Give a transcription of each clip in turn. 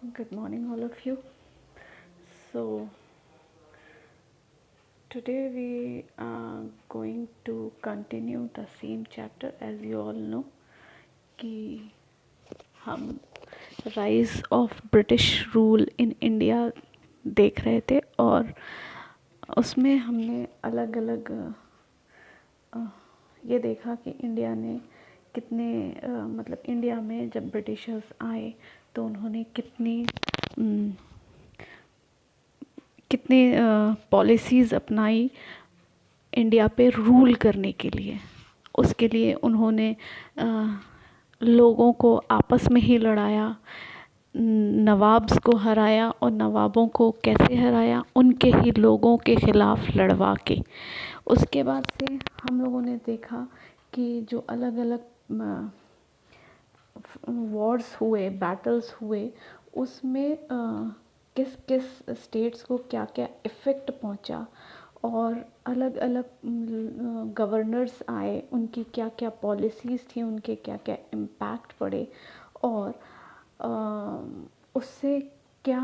Good morning, all of you. So, today we are going to continue the same chapter. As you all know कि हम rise of British rule in India देख रहे थे और उसमें हमने अलग अलग ये देखा कि इंडिया ने कितने मतलब इंडिया में जब ब्रिटिशर्स आए तो उन्होंने कितने पॉलिसीज़ अपनाई इंडिया पे रूल करने के लिए। उसके लिए उन्होंने लोगों को आपस में ही लड़ाया, नवाब्स को हराया और नवाबों को कैसे हराया, उनके ही लोगों के ख़िलाफ़ लड़वा के। उसके बाद से हम लोगों ने देखा कि जो अलग अलग वॉर्स हुए, बैटल्स हुए, उसमें किस किस स्टेट्स को क्या क्या इफ़ेक्ट पहुंचा और अलग अलग गवर्नर्स आए, उनकी क्या क्या पॉलिसीज़ थी, उनके क्या क्या इम्पैक्ट पड़े और उससे क्या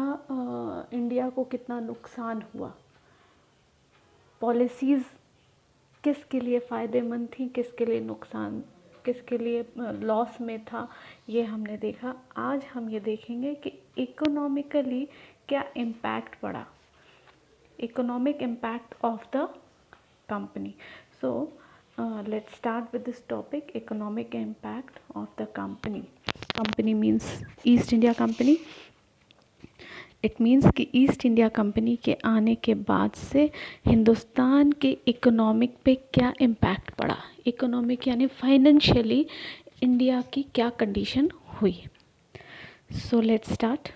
इंडिया को कितना नुकसान हुआ। पॉलिसीज़ किसके लिए फ़ायदेमंद थी, किसके लिए नुकसान, किसके लिए लॉस में था, ये हमने देखा। आज हम ये देखेंगे कि इकोनॉमिकली क्या इम्पैक्ट पड़ा, economic impact of the company. So let's start with this topic, economic impact of the company. Company means East India Company. It means कि ईस्ट इंडिया कंपनी के आने के बाद से हिंदुस्तान के इकोनॉमिक पे क्या इम्पैक्ट पड़ा, इकोनॉमिक यानी फाइनेंशियली इंडिया की क्या कंडीशन हुई। So let's start.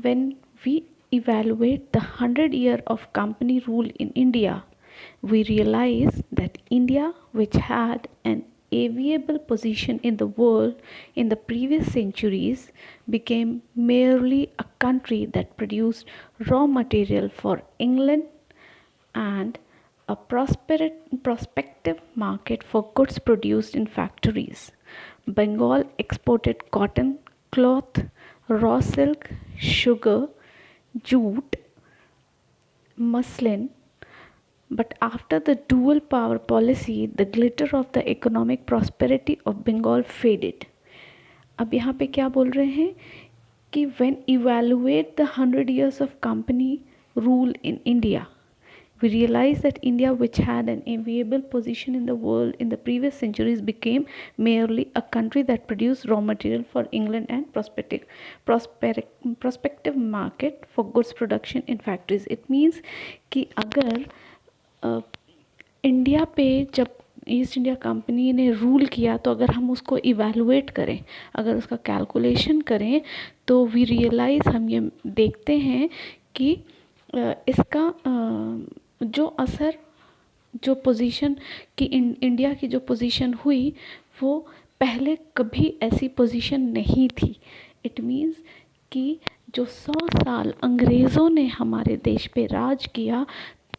When we evaluate the 100 year of company rule in India, we realize that India, which had an enviable position in the world in the previous centuries, became merely a country that produced raw material for England and a prospective market for goods produced in factories. Bengal exported cotton, cloth, raw silk, sugar, jute, muslin, but after the dual power policy, the glitter of the economic prosperity of Bengal faded. अब यहाँ पे क्या बोल रहे हैं कि when evaluate the 100 years of company rule in India, we realize that India, which had an enviable position in the world in the previous centuries, became merely a country that produced raw material for England and prospective market for goods production in factories. It means कि अगर India पे जब east India company ने rule किया तो अगर हम उसको इवैल्यूएट करें, अगर उसका कैलकुलेशन करें तो वी रियलाइज़, हम ये देखते हैं कि इसका जो असर, जो पोजीशन कि इंडिया की जो पोजीशन हुई वो पहले कभी ऐसी पोजीशन नहीं थी। इट मीन्स कि जो 100 साल अंग्रेज़ों ने हमारे देश पे राज किया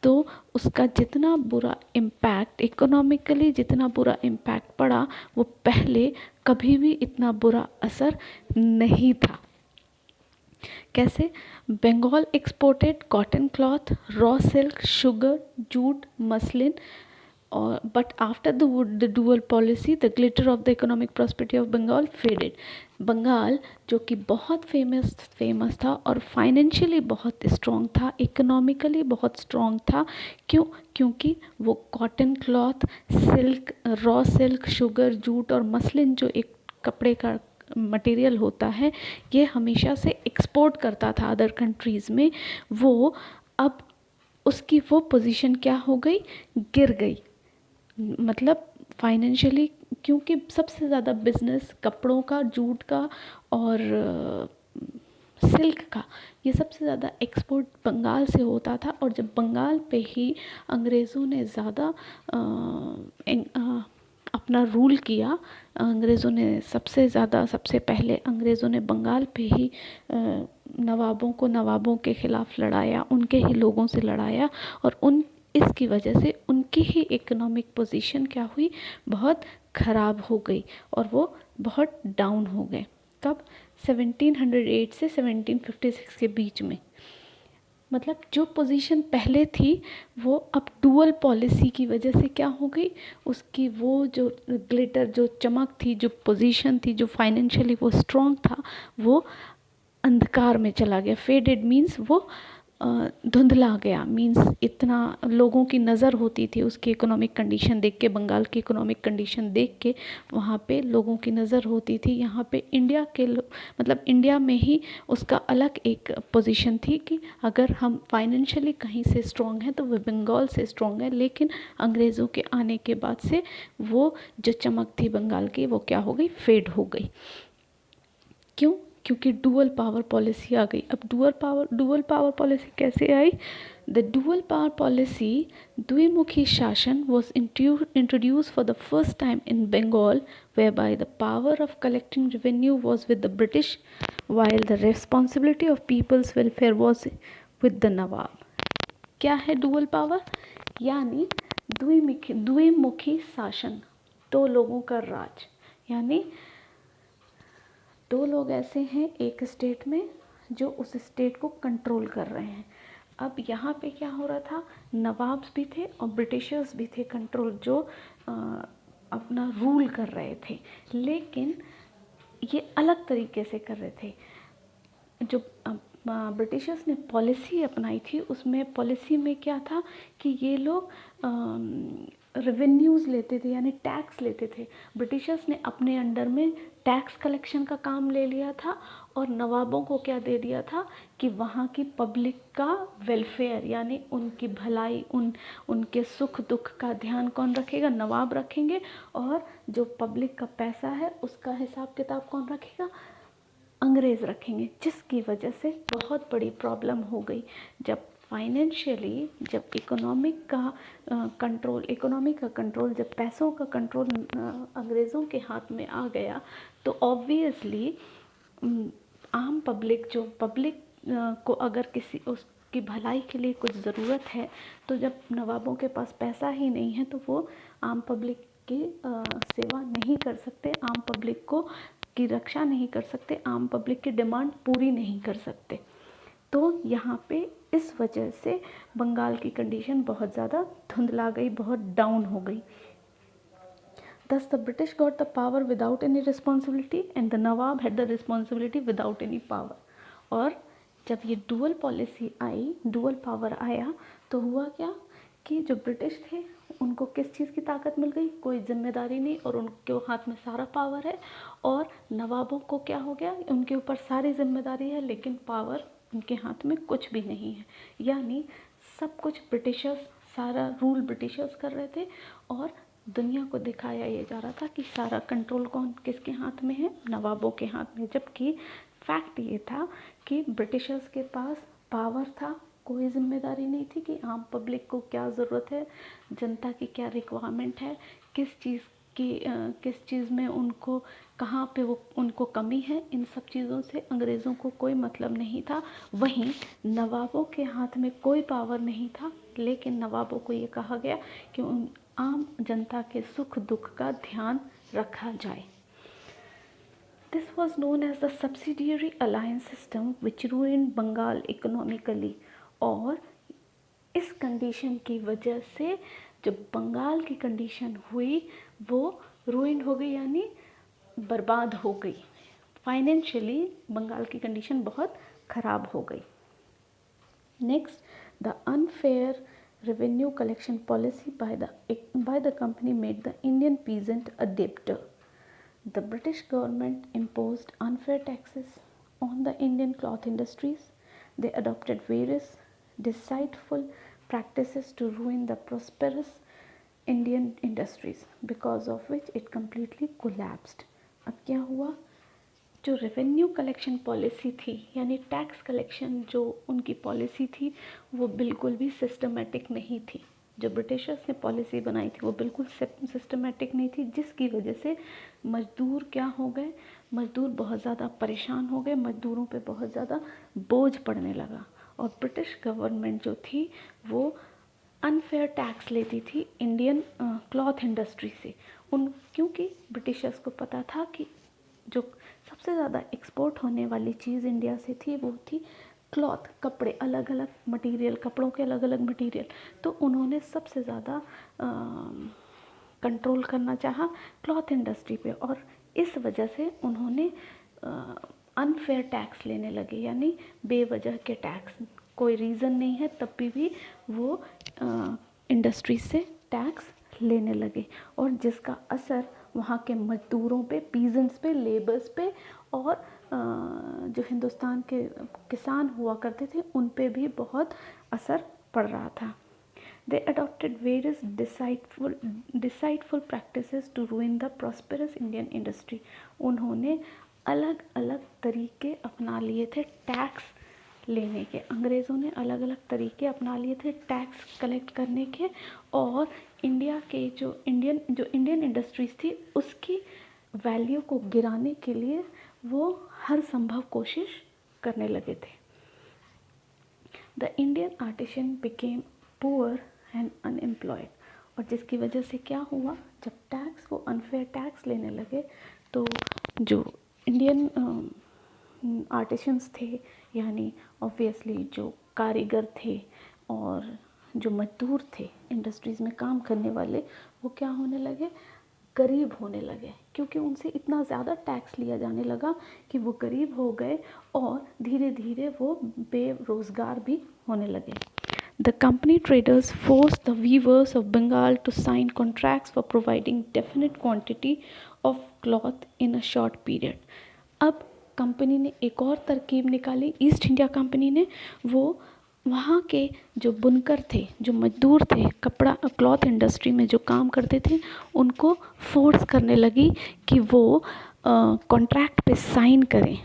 तो उसका जितना बुरा इम्पैक्ट, इकोनॉमिकली जितना बुरा इम्पैक्ट पड़ा, वो पहले कभी भी इतना बुरा असर नहीं था। कैसे? Bengal exported cotton cloth, raw silk, sugar, jute, muslin, और but after the dual policy the glitter of the economic prosperity of Bengal faded. Bengal जो कि बहुत फेमस था और फाइनेंशियली बहुत स्ट्रॉन्ग था, इकोनॉमिकली बहुत स्ट्रॉन्ग था। क्योंकि वो cotton cloth, silk, raw silk, sugar, jute और मसलिन जो एक कपड़े का मटेरियल होता है, ये हमेशा से एक्सपोर्ट करता था अदर कंट्रीज़ में। वो अब उसकी वो पोजीशन क्या हो गई, गिर गई, मतलब फाइनेंशियली, क्योंकि सबसे ज़्यादा बिजनेस कपड़ों का, जूट का और सिल्क का, ये सबसे ज़्यादा एक्सपोर्ट बंगाल से होता था। और जब बंगाल पे ही अंग्रेज़ों ने ज़्यादा अपना रूल किया, अंग्रेज़ों ने सबसे पहले अंग्रेज़ों ने बंगाल पे ही नवाबों के ख़िलाफ़ लड़ाया, उनके ही लोगों से लड़ाया और इसकी वजह से उनकी ही इकोनॉमिक पोजीशन क्या हुई, बहुत ख़राब हो गई और वो बहुत डाउन हो गए। कब? 1708 से 1756 के बीच में। मतलब जो पोजीशन पहले थी वो अब डुअल पॉलिसी की वजह से क्या हो गई, उसकी वो जो ग्लिटर, जो चमक थी, जो पोजीशन थी, जो फाइनेंशियली वो स्ट्रॉन्ग था, वो अंधकार में चला गया। फेडेड मीन्स वो धुंधला गया, मीन्स इतना लोगों की नज़र होती थी उसकी इकोनॉमिक कंडीशन देख के, बंगाल की इकोनॉमिक कंडीशन देख के वहाँ पे लोगों की नज़र होती थी। यहाँ पे इंडिया के मतलब इंडिया में ही उसका अलग एक पोजीशन थी कि अगर हम फाइनेंशियली कहीं से स्ट्रॉन्ग हैं तो वो बंगाल से स्ट्रॉन्ग है। लेकिन अंग्रेज़ों के आने के बाद से वो जो चमक थी बंगाल की वो क्या हो गई, फेड हो गई। क्यों? क्योंकि डुअल पावर पॉलिसी आ गई। अब डुअल पावर पॉलिसी कैसे आई? द डुअल पावर पॉलिसी, द्विमुखी शासन, was introduced for the first time in Bengal, whereby the power of collecting revenue was with the British, while the responsibility of people's welfare was with the Nawab. क्या है dual power? यानी द्विमुखी शासन, दो लोगों का राज। यानी दो लोग ऐसे हैं एक स्टेट में जो उस स्टेट को कंट्रोल कर रहे हैं। अब यहाँ पे क्या हो रहा था, नवाब्स भी थे और ब्रिटिशर्स भी थे कंट्रोल, जो अपना रूल कर रहे थे। लेकिन ये अलग तरीके से कर रहे थे। जो ब्रिटिशर्स ने पॉलिसी अपनाई थी, उसमें पॉलिसी में क्या था कि ये लोग रेवेन्यूज़ लेते थे, यानी टैक्स लेते थे। ब्रिटिशर्स ने अपने अंडर में टैक्स कलेक्शन का काम ले लिया था और नवाबों को क्या दे दिया था कि वहाँ की पब्लिक का वेलफेयर, यानी उनकी भलाई, उनके सुख दुख का ध्यान कौन रखेगा? नवाब रखेंगे। और जो पब्लिक का पैसा है उसका हिसाब किताब कौन रखेगा? अंग्रेज़ रखेंगे। जिसकी वजह से बहुत बड़ी प्रॉब्लम हो गई। जब फाइनेंशियली, जब इकोनॉमी का कंट्रोल, जब पैसों का कंट्रोल अंग्रेज़ों के हाथ में आ गया, तो ऑब्वियसली आम पब्लिक, जो पब्लिक को अगर किसी उसकी भलाई के लिए कुछ ज़रूरत है, तो जब नवाबों के पास पैसा ही नहीं है तो वो आम पब्लिक की सेवा नहीं कर सकते, आम पब्लिक की रक्षा नहीं कर सकते, आम पब्लिक की डिमांड पूरी नहीं कर सकते। तो यहाँ पे इस वजह से बंगाल की कंडीशन बहुत ज़्यादा धुंधला गई, बहुत डाउन हो गई। Thus the British got the power without any responsibility and the Nawab had the responsibility without any power. और जब ये डुअल पॉलिसी आई, डुअल पावर आया, तो हुआ क्या कि जो ब्रिटिश थे उनको किस चीज़ की ताकत मिल गई? कोई जिम्मेदारी नहीं, और उनके हाथ में सारा पावर है। और नवाबों को क्या हो गया? उनके ऊपर सारी जिम्मेदारी है लेकिन पावर उनके हाथ में कुछ भी नहीं है। यानी सब कुछ ब्रिटिशर्स, सारा रूल ब्रिटिशर्स कर रहे थे और दुनिया को दिखाया ये जा रहा था कि सारा कंट्रोल किसके हाथ में है? नवाबों के हाथ में। जबकि फैक्ट ये था कि ब्रिटिशर्स के पास पावर था, कोई जिम्मेदारी नहीं थी कि आम पब्लिक को क्या ज़रूरत है, जनता की क्या रिक्वायरमेंट है, किस चीज़ में उनको, कहाँ पे वो उनको कमी है, इन सब चीज़ों से अंग्रेज़ों को कोई मतलब नहीं था। वहीं नवाबों के हाथ में कोई पावर नहीं था, लेकिन नवाबों को ये कहा गया कि उन आम जनता के सुख दुख का ध्यान रखा जाए। This was known as the subsidiary alliance system which ruined Bengal economically। और इस कंडीशन की वजह से जो बंगाल की कंडीशन हुई वो रूइंड हो गई, यानी बर्बाद हो गई। फाइनेंशियली बंगाल की कंडीशन बहुत ख़राब हो गई। Next, the unfair revenue collection policy by the company made the Indian peasant a debtor. The British government imposed unfair taxes on the Indian cloth industries. They adopted various deceitful practices to ruin the prosperous Indian industries, because of which it completely collapsed. अब क्या हुआ? जो revenue collection policy थी, यानी tax collection जो उनकी policy थी, वो बिल्कुल भी सिस्टमेटिक नहीं थी। जो ब्रिटिशर्स ने पॉलिसी बनाई थी वो बिल्कुल सिस्टमेटिक नहीं थी, जिसकी वजह से मज़दूर क्या हो गए? मज़दूर बहुत ज़्यादा परेशान हो गए, मज़दूरों पे बहुत ज़्यादा बोझ पड़ने लगा। और ब्रिटिश गवर्नमेंट जो थी वो अनफेयर टैक्स लेती थी इंडियन क्लॉथ इंडस्ट्री से। क्योंकि ब्रिटिशर्स को पता था कि जो सबसे ज़्यादा एक्सपोर्ट होने वाली चीज़ इंडिया से थी वो थी क्लॉथ, कपड़े, अलग अलग मटेरियल, कपड़ों के अलग अलग मटेरियल। तो उन्होंने सबसे ज़्यादा कंट्रोल करना चाहा क्लॉथ इंडस्ट्री पे, और इस वजह से उन्होंने अनफेयर टैक्स लेने लगे, यानी बेवजह के टैक्स, कोई रीज़न नहीं है तब भी वो इंडस्ट्री से टैक्स लेने लगे, और जिसका असर वहाँ के मजदूरों पे, पीजेंट्स पे, लेबर्स पे, और जो हिंदुस्तान के किसान हुआ करते थे उन पे भी बहुत असर पड़ रहा था। They adopted various deceitful practices to ruin the prosperous Indian industry. उन्होंने अलग अलग तरीके अपना लिए थे टैक्स लेने के, अंग्रेज़ों ने अलग अलग तरीके अपना लिए थे टैक्स कलेक्ट करने के, और इंडिया के जो इंडियन इंडस्ट्रीज़ थी उसकी वैल्यू को गिराने के लिए वो हर संभव कोशिश करने लगे थे। The Indian artisan became poor and unemployed, और जिसकी वजह से क्या हुआ, जब टैक्स, वो अनफेयर टैक्स लेने लगे तो जो इंडियन आर्टिसंस थे, यानी ऑब्वियसली जो कारीगर थे और जो मजदूर थे इंडस्ट्रीज़ में काम करने वाले, वो क्या होने लगे, गरीब होने लगे, क्योंकि उनसे इतना ज़्यादा टैक्स लिया जाने लगा कि वो गरीब हो गए और धीरे धीरे वो बेरोज़गार भी होने लगे। The company traders forced the weavers of Bengal to sign contracts for providing definite quantity of cloth in a short period. अब कंपनी ने एक और तरकीब निकाली, ईस्ट इंडिया कंपनी ने, वो वहाँ के जो बुनकर थे, जो मजदूर थे, कपड़ा क्लॉथ इंडस्ट्री में जो काम करते थे, उनको फोर्स करने लगी कि वो कॉन्ट्रैक्ट पे साइन करें।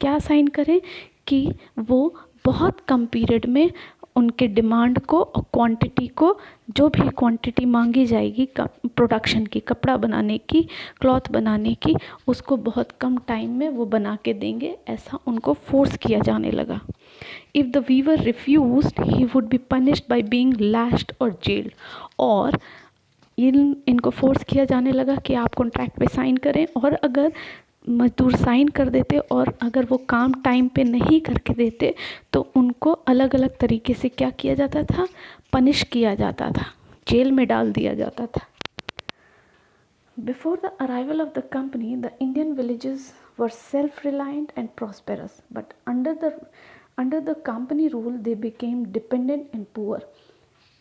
क्या साइन करें, कि वो बहुत कम पीरियड में उनके डिमांड को और क्वांटिटी को, जो भी क्वांटिटी मांगी जाएगी प्रोडक्शन की, कपड़ा बनाने की, क्लॉथ बनाने की, उसको बहुत कम टाइम में वो बना के देंगे, ऐसा उनको फोर्स किया जाने लगा। If the weaver refused he would be punished by being lashed और जेल्ड, और इनको फोर्स किया जाने लगा कि आप कॉन्ट्रैक्ट पे साइन करें, और अगर मजदूर साइन कर देते और अगर वो काम टाइम पे नहीं करके देते तो उनको अलग अलग तरीके से क्या किया जाता था, पनिश किया जाता था, जेल में डाल दिया जाता था। Before the arrival of the company, the Indian villages were self-reliant and prosperous, but under the company rule, they became dependent and poor.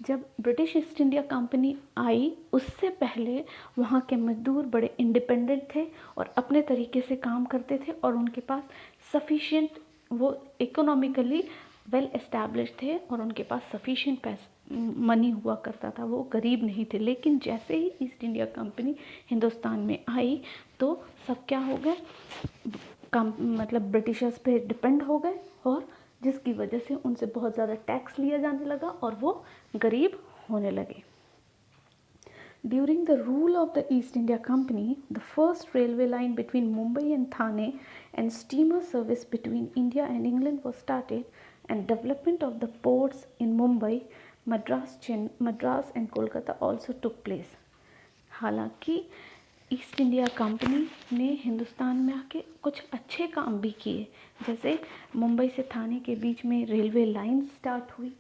जब ब्रिटिश ईस्ट इंडिया कंपनी आई उससे पहले वहाँ के मजदूर बड़े इंडिपेंडेंट थे और अपने तरीके से काम करते थे, और उनके पास सफिशिएंट, वो इकोनॉमिकली वेल एस्टैब्लिश थे और उनके पास सफिशिएंट मनी हुआ करता था, वो गरीब नहीं थे। लेकिन जैसे ही ईस्ट इंडिया कंपनी हिंदुस्तान में आई तो सब क्या हो गए, मतलब ब्रिटिशर्स पे डिपेंड हो गए, और जिसकी वजह से उनसे बहुत ज़्यादा टैक्स लिया जाने लगा और वो गरीब होने लगे। During the rule of the East India Company, the first railway line between Mumbai and Thane and steamer service between India and England was started, and development of the ports in Mumbai, Madras and Kolkata also took place. हालांकि east India company ने हिंदुस्तान में आके कुछ अच्छे काम भी किए, जैसे मुंबई से थाने के बीच में रेलवे लाइन स्टार्ट हुई,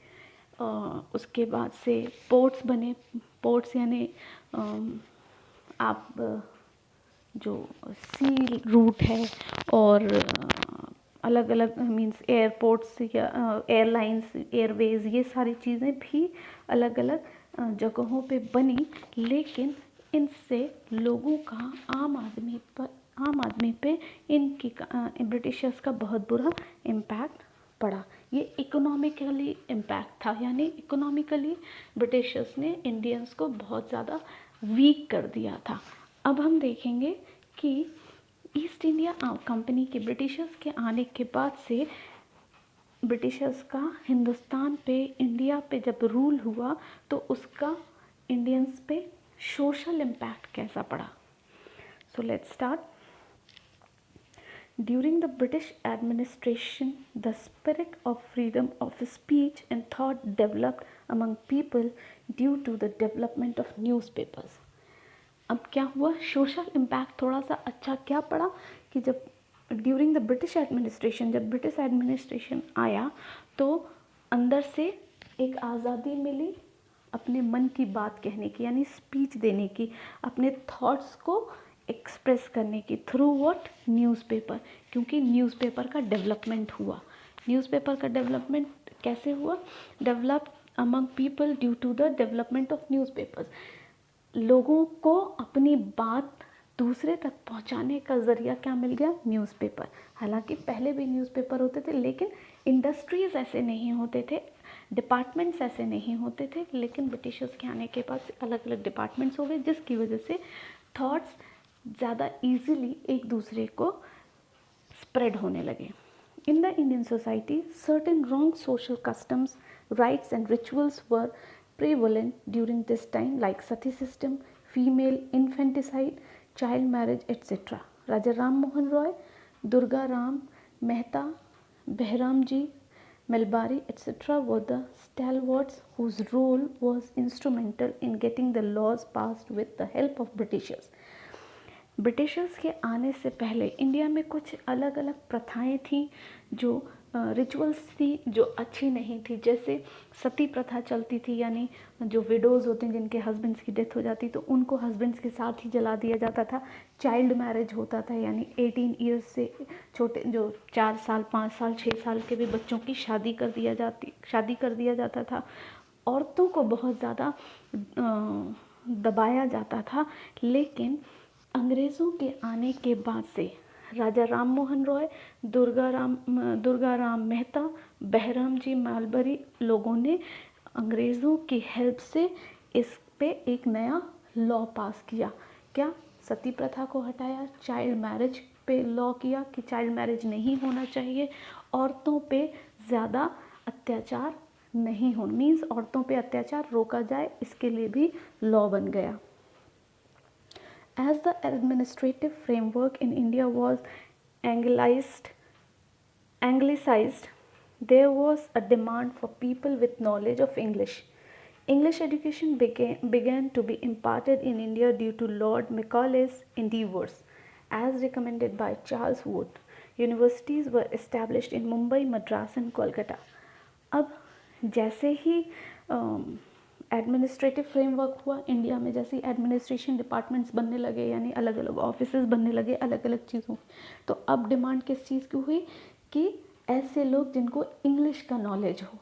उसके बाद से पोर्ट्स बने, पोर्ट्स यानी आप जो सी रूट है और अलग अलग मींस एयरपोर्ट्स या एयरलाइंस, एयरवेज, ये सारी चीज़ें भी अलग अलग जगहों पे बनी, लेकिन इनसे लोगों का, आम आदमी पे इनकी ब्रिटिशर्स का बहुत बुरा इम्पैक्ट पड़ा। ये इकोनॉमिकली इम्पैक्ट था, यानी इकोनॉमिकली ब्रिटिशर्स ने इंडियंस को बहुत ज़्यादा वीक कर दिया था। अब हम देखेंगे कि ईस्ट इंडिया कंपनी के ब्रिटिशर्स के आने के बाद से ब्रिटिशर्स का हिंदुस्तान पे, इंडिया पे जब रूल हुआ तो उसका इंडियंस पे सोशल इम्पैक्ट कैसा पड़ा। सो let's start. During the British administration, the spirit of freedom of speech and thought developed among people due to the development of newspapers. अब क्या हुआ, सोशल इम्पैक्ट थोड़ा सा अच्छा क्या पड़ा कि जब ड्यूरिंग द ब्रिटिश एडमिनिस्ट्रेशन, जब ब्रिटिश एडमिनिस्ट्रेशन आया तो अंदर से एक आज़ादी मिली अपने मन की बात कहने की, यानी स्पीच देने की, अपने थॉट्स को एक्सप्रेस करने की थ्रू व्हाट, न्यूज़पेपर। क्योंकि न्यूज़पेपर का डेवलपमेंट हुआ। न्यूज़पेपर का डेवलपमेंट कैसे हुआ? Develop among people due to the development of newspapers. लोगों को अपनी बात दूसरे तक पहुंचाने का ज़रिया क्या मिल गया? न्यूज़पेपर। हालांकि पहले भी न्यूज़पेपर होते थे, लेकिन इंडस्ट्रीज़ ऐसे नहीं होते थे, डिपार्टमेंट्स ऐसे नहीं होते थे। लेकिन ब्रिटिशर्स के आने के बाद अलग अलग डिपार्टमेंट्स हो गए, जिसकी वजह से थॉट्स ज़्यादा ईजीली एक दूसरे को स्प्रेड होने लगे। In the Indian society, certain wrong social customs, rites and rituals were prevalent during this time, like sati system, female infanticide, child marriage, etc. Raja Ram Mohan Roy, Durga Ram Mehta, Behram Ji, Melbari, etc. were the stalwarts whose role was instrumental in getting the laws passed with the help of Britishers. Britishers के आने से पहले India में कुछ अलग अलग प्रथाएं थीं, जो रिचुअल्स थी जो अच्छी नहीं थी। जैसे सती प्रथा चलती थी, यानी जो विडोज़ होते हैं जिनके हस्बैंड्स की डेथ हो जाती तो उनको हस्बैंड्स के साथ ही जला दिया जाता था। चाइल्ड मैरिज होता था, यानी 18 ईयर्स से छोटे जो 4 साल 5 साल 6 साल के भी बच्चों की शादी कर दिया जाता था। औरतों को बहुत ज़्यादा दबाया जाता था। लेकिन अंग्रेज़ों के आने के बाद से राजा राम मोहन रॉय, दुर्गा राम मेहता, बहराम जी मालबरी लोगों ने अंग्रेज़ों की हेल्प से इस पे एक नया लॉ पास किया। क्या? सती प्रथा को हटाया, चाइल्ड मैरिज पे लॉ किया कि चाइल्ड मैरिज नहीं होना चाहिए, औरतों पे ज़्यादा अत्याचार नहीं हो, मीन्स औरतों पे अत्याचार रोका जाए, इसके लिए भी लॉ बन गया। As the administrative framework in India was anglicized, there was a demand for people with knowledge of English. English education began to be imparted in India due to Lord Macaulay's endeavours, as recommended by Charles Wood. Universities were established in Mumbai, Madras and Kolkata. अब जैसे ही administrative framework हुआ India में, जैसे administration departments बनने लगे, यानी अलग अलग ऑफिसेज बनने लगे अलग अलग चीज़ों, तो अब डिमांड किस चीज़ की हुई कि ऐसे लोग जिनको इंग्लिश का नॉलेज हो।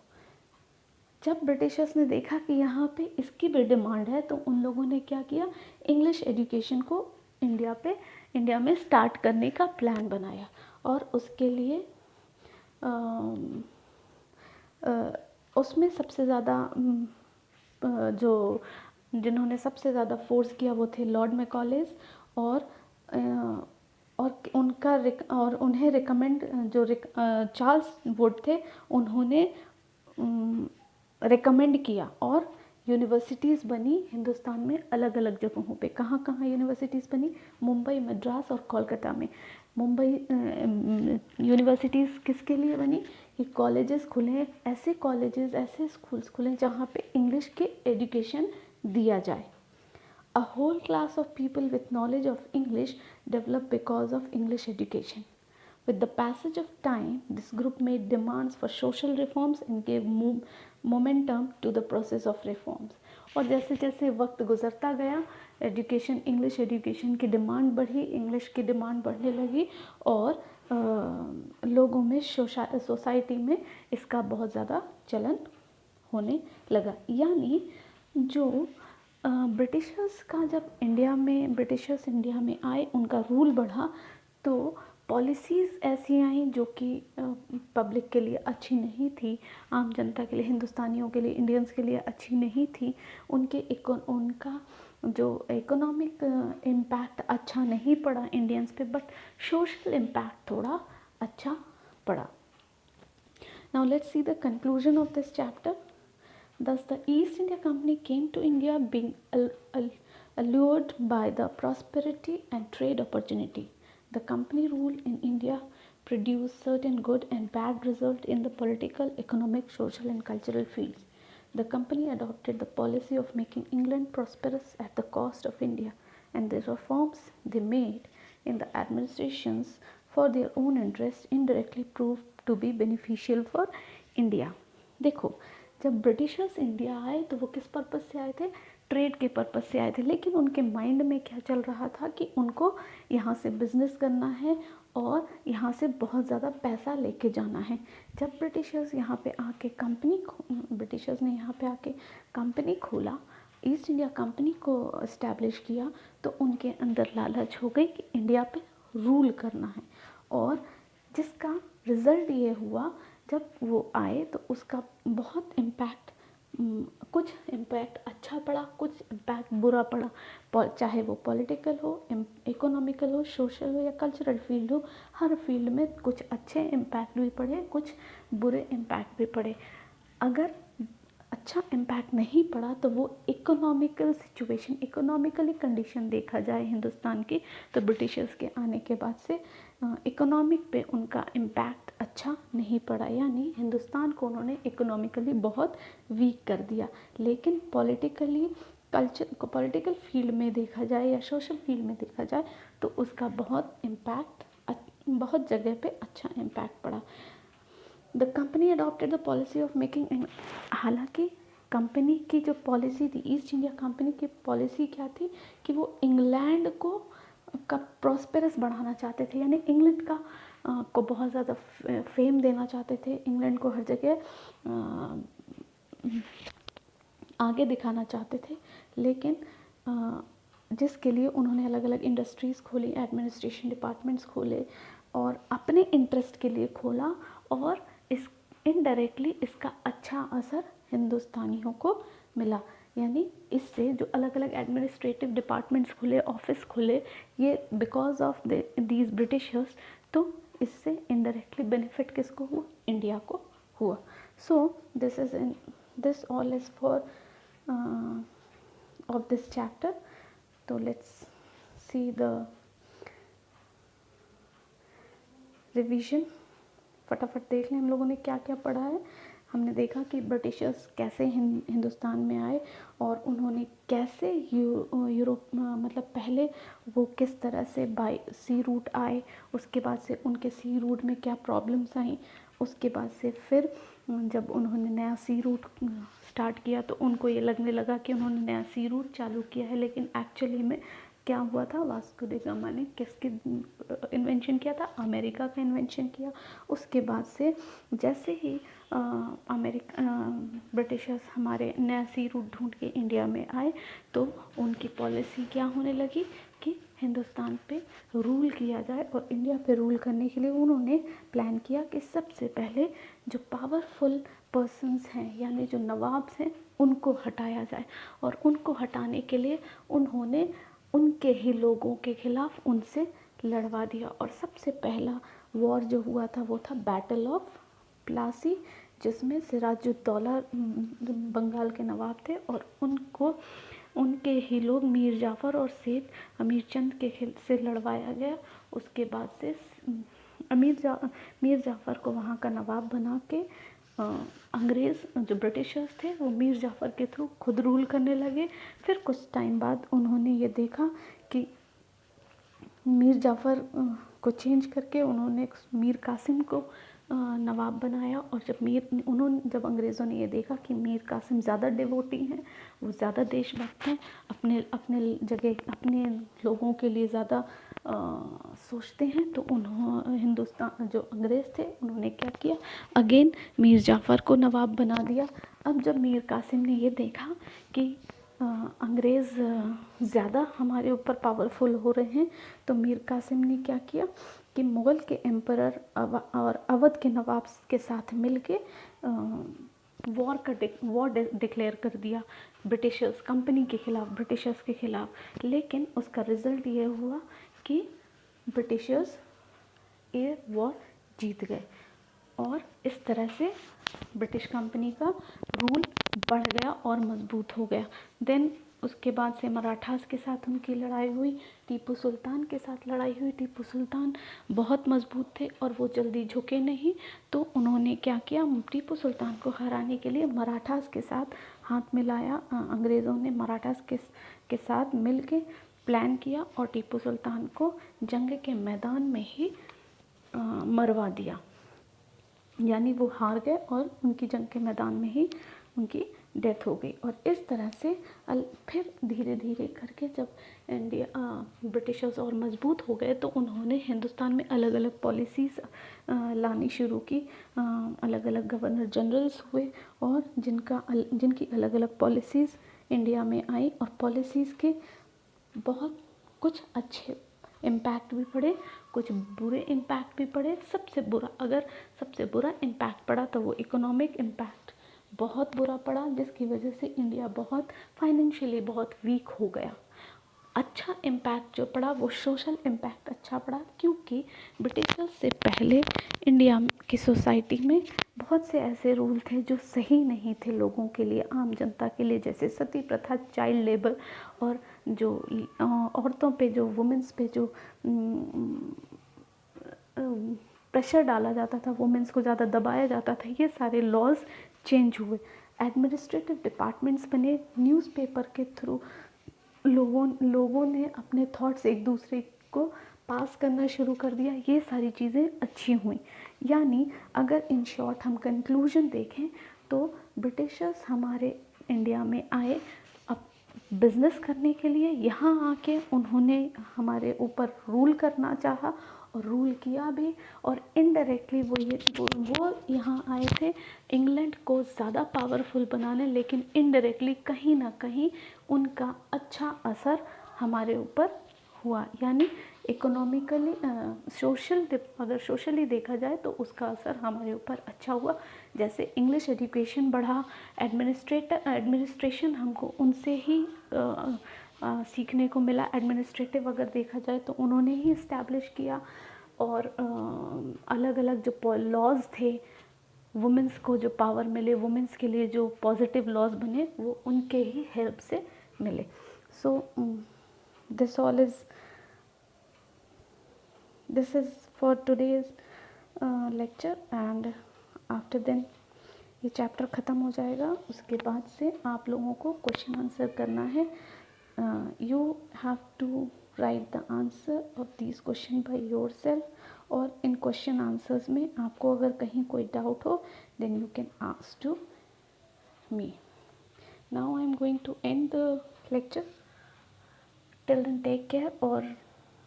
जब ब्रिटिशर्स ने देखा कि यहाँ पे इसकी भी डिमांड है, तो उन लोगों ने क्या किया? इंग्लिश एजुकेशन को इंडिया में स्टार्ट करने का प्लान बनाया। और उसके लिए उसमें सबसे ज़्यादा जिन्होंने सबसे ज़्यादा फोर्स किया वो थे लॉर्ड मैकॉलेज, और उन्हें रिकमेंड चार्ल्स वुड थे, उन्होंने रिकमेंड किया। और यूनिवर्सिटीज़ बनी हिंदुस्तान में अलग अलग जगहों पे। कहाँ कहाँ यूनिवर्सिटीज़ बनी? मुंबई, मद्रास और कोलकाता में। मुंबई यूनिवर्सिटीज़ किसके लिए बनी? कि कॉलेजेस खुले, ऐसे कॉलेजेस ऐसे स्कूल्स खुले जहाँ पे इंग्लिश के एजुकेशन दिया जाए। A whole class of people with knowledge of English developed because of English education. With the passage of time, this group made demands for social reforms and gave momentum to the process of reforms. और जैसे जैसे वक्त गुजरता गया, English education की demand बढ़ी, English की demand बढ़ने लगी, और लोगों में सोसाइटी में इसका बहुत ज़्यादा चलन होने लगा। यानी जो ब्रिटिशर्स का जब ब्रिटिशर्स इंडिया में आए, उनका रूल बढ़ा, तो पॉलिसीज़ ऐसी आई जो कि पब्लिक के लिए अच्छी नहीं थी, आम जनता के लिए, हिंदुस्तानियों के लिए, इंडियंस के लिए अच्छी नहीं थी। उनका जो इकोनॉमिक इम्पैक्ट अच्छा नहीं पड़ा इंडियंस पे, बट सोशल इम्पैक्ट थोड़ा अच्छा पड़ा। Now let's see the conclusion of this chapter. Thus, the East India Company came to India being allured by the prosperity and trade opportunity. The company rule in India produced certain good and bad results in the political, economic, social and cultural fields. The company adopted the policy of making England prosperous at the cost of India, and the reforms they made in the administrations for their own interest indirectly proved to be beneficial for India. देखो, जब Britishers India आए तो वो किस purpose से आए थे? Trade के पर्पज़ से आए थे, लेकिन उनके माइंड में क्या चल रहा था कि उनको यहाँ से बिजनेस करना है और यहाँ से बहुत ज़्यादा पैसा लेके जाना है। जब ब्रिटिशर्स यहाँ पे आके ब्रिटिशर्स ने यहाँ पे आके कंपनी खोला, ईस्ट इंडिया कंपनी को इस्टेब्लिश किया, तो उनके अंदर लालच हो गई कि इंडिया पे रूल करना है। और जिसका रिज़ल्ट ये हुआ, जब वो आए तो उसका बहुत इम्पैक्ट, कुछ इम्पैक्ट अच्छा पड़ा, कुछ इम्पैक्ट बुरा पड़ा, चाहे वो पॉलिटिकल हो, इकोनॉमिकल हो, सोशल हो या कल्चरल फील्ड हो। हर फील्ड में कुछ अच्छे इम्पैक्ट भी पड़े, कुछ बुरे इम्पैक्ट भी पड़े। अगर अच्छा इम्पैक्ट नहीं पड़ा तो वो इकोनॉमिकल सिचुएशन, इकोनॉमिकली कंडीशन देखा जाए हिंदुस्तान की, तो ब्रिटिशर्स के आने के बाद से इकोनॉमिक पे उनका इम्पैक्ट अच्छा नहीं पड़ा, यानी हिंदुस्तान को उन्होंने इकोनॉमिकली बहुत वीक कर दिया। लेकिन पॉलिटिकल फील्ड में देखा जाए या सोशल फील्ड में देखा जाए तो उसका बहुत इम्पैक्ट, बहुत जगह पे अच्छा इम्पैक्ट पड़ा। The company adopted the policy of making, हालांकि कंपनी की जो पॉलिसी थी, ईस्ट इंडिया कंपनी की पॉलिसी क्या थी कि वो इंग्लैंड का प्रॉस्पेरस बढ़ाना चाहते थे, यानी इंग्लैंड को बहुत ज़्यादा फेम देना चाहते थे, इंग्लैंड को हर जगह आगे दिखाना चाहते थे। लेकिन जिसके लिए उन्होंने अलग अलग इंडस्ट्रीज़ खोली, एडमिनिस्ट्रेशन डिपार्टमेंट्स खोले और अपने इंटरेस्ट के लिए खोला, और इस इनडायरेक्टली इसका अच्छा असर हिंदुस्तानियों को मिला। यानी इससे जो अलग अलग एडमिनिस्ट्रेटिव डिपार्टमेंट्स खुले, ऑफिस खुले, ये बिकॉज ऑफ दीज ब्रिटिशर्स, तो इससे इनडायरेक्टली बेनिफिट किसको हुआ? इंडिया को हुआ। So this all is for of this chapter. So let's see the revision. फटाफट देख लें हम लोगों ने क्या क्या पढ़ा है। हमने देखा कि ब्रिटिशर्स कैसे हिंदुस्तान में आए और उन्होंने कैसे यूरोप, मतलब पहले वो किस तरह से बाय सी रूट आए, उसके बाद से उनके सी रूट में क्या प्रॉब्लम्स आई, उसके बाद से फिर जब उन्होंने नया सी रूट स्टार्ट किया तो उनको ये लगने लगा कि उन्होंने नया सी रूट चालू किया है, लेकिन एक्चुअली में क्या हुआ था? वास्को डी गामा ने किसकी इन्वेंशन किया था? अमेरिका का इन्वेंशन किया। उसके बाद से जैसे ही ब्रिटिशर्स हमारे नया सी रूट ढूंढ के इंडिया में आए तो उनकी पॉलिसी क्या होने लगी कि हिंदुस्तान पे रूल किया जाए, और इंडिया पे रूल करने के लिए उन्होंने प्लान किया कि सबसे पहले जो पावरफुल पर्सन्स हैं, यानी जो नवाब्स हैं, उनको हटाया जाए। और उनको हटाने के लिए उन्होंने उनके ही लोगों के खिलाफ उनसे लड़वा दिया। और सबसे पहला वॉर जो हुआ था वो था बैटल ऑफ प्लासी, जिसमें सिराजुद्दौला बंगाल के नवाब थे और उनके ही लोग मीर जाफ़र और सेठ अमीर चंद के से लड़वाया गया। उसके बाद से मीर जाफ़र को वहाँ का नवाब बना के अंग्रेज़ जो ब्रिटिशर्स थे वो मीर जाफ़र के थ्रू खुद रूल करने लगे। फिर कुछ टाइम बाद उन्होंने ये देखा कि मीर जाफ़र को चेंज करके उन्होंने मीर कासिम को नवाब बनाया। और जब अंग्रेज़ों ने ये देखा कि मीर कासिम ज़्यादा डिवोटी हैं, वो ज़्यादा देशभक्त हैं, अपने जगह अपने लोगों के लिए ज़्यादा सोचते हैं, तो हिंदुस्तान जो अंग्रेज़ थे उन्होंने क्या किया? अगेन मीर जाफ़र को नवाब बना दिया। अब जब मीर कासिम ने ये देखा कि अंग्रेज़ ज़्यादा हमारे ऊपर पावरफुल हो रहे हैं, तो मीर कासिम ने क्या किया कि मुग़ल के एम्परर और अवध के नवाब के साथ मिलके वॉर डिक्लेयर कर दिया ब्रिटिशर्स कंपनी के ख़िलाफ़, ब्रिटिशर्स के ख़िलाफ़। लेकिन उसका रिज़ल्ट ये हुआ कि ब्रिटिशर्स ये वॉर जीत गए और इस तरह से ब्रिटिश कंपनी का रूल बढ़ गया और मजबूत हो गया। देन उसके बाद से मराठास के साथ उनकी लड़ाई हुई, टीपू सुल्तान के साथ लड़ाई हुई। टीपू सुल्तान बहुत मजबूत थे और वो जल्दी झुके नहीं, तो उन्होंने क्या किया? टीपू सुल्तान को हराने के लिए मराठास के साथ हाथ मिलाया। अंग्रेज़ों ने मराठास के साथ मिल के प्लान किया और टीपू सुल्तान को जंग के मैदान में ही मरवा दिया, यानी वो हार गए और उनकी जंग के मैदान में ही उनकी डेथ हो गई। और इस तरह से फिर धीरे धीरे करके जब इंडिया ब्रिटिशर्स और मजबूत हो गए तो उन्होंने हिंदुस्तान में अलग अलग पॉलिसीज़ लानी शुरू की। अलग अलग गवर्नर जनरल्स हुए और जिनकी अलग अलग पॉलिसीज़ इंडिया में आई, और पॉलिसीज़ के बहुत कुछ अच्छे इम्पैक्ट भी पड़े, कुछ बुरे इम्पैक्ट भी पड़े। सबसे बुरा इम्पैक्ट पड़ा तो वो इकोनॉमिक इम्पैक्ट बहुत बुरा पड़ा, जिसकी वजह से इंडिया बहुत फाइनेंशियली बहुत वीक हो गया। अच्छा इम्पैक्ट जो पड़ा वो सोशल इम्पैक्ट अच्छा पड़ा, क्योंकि ब्रिटिशर्स से पहले इंडिया की सोसाइटी में बहुत से ऐसे रूल थे जो सही नहीं थे लोगों के लिए, आम जनता के लिए, जैसे सती प्रथा, चाइल्ड लेबर, और जो औरतों पे, जो वुमेंस पे जो प्रेशर डाला जाता था, वुमेंस को ज़्यादा दबाया जाता था, ये सारे लॉज चेंज हुए। एडमिनिस्ट्रेटिव डिपार्टमेंट्स बने, न्यूज़पेपर के थ्रू लोगों ने अपने थॉट्स एक दूसरे को पास करना शुरू कर दिया। ये सारी चीज़ें अच्छी हुई। यानी अगर इन शॉर्ट हम कंक्लूजन देखें तो ब्रिटिशर्स हमारे इंडिया में आए अब बिज़नेस करने के लिए। यहाँ आके उन्होंने हमारे ऊपर रूल करना चाहा और रूल किया भी, और इनडायरेक्टली वो यहाँ आए थे इंग्लैंड को ज़्यादा पावरफुल बनाने, लेकिन इनडायरेक्टली कहीं ना कहीं उनका अच्छा असर हमारे ऊपर हुआ। यानी इकोनॉमिकली अगर सोशली देखा जाए तो उसका असर हमारे ऊपर अच्छा हुआ। जैसे इंग्लिश एजुकेशन बढ़ा, एडमिनिस्ट्रेशन हमको उनसे ही सीखने को मिला। एडमिनिस्ट्रेटिव अगर देखा जाए तो उन्होंने ही इस्टेब्लिश किया, और अलग अलग जो लॉज थे, वुमेंस को जो पावर मिले, वुमेंस के लिए जो पॉजिटिव लॉज बने, वो उनके ही हेल्प से मिले। सो this is for today's lecture, and after then ये चैप्टर ख़त्म हो जाएगा। उसके बाद से आप लोगों को क्वेश्चन आंसर करना है। You have to write the answer of this question by yourself, और इन क्वेश्चन आंसर्स में आपको अगर कहीं कोई डाउट हो then you can ask to me. Now I am going to end the lecture. Till then take care, और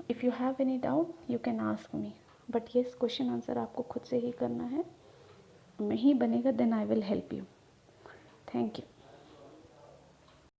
if you have any doubt you can ask me, but yes question answer आपको खुद से ही करना है। नहीं बनेगा then I will help you. Thank you.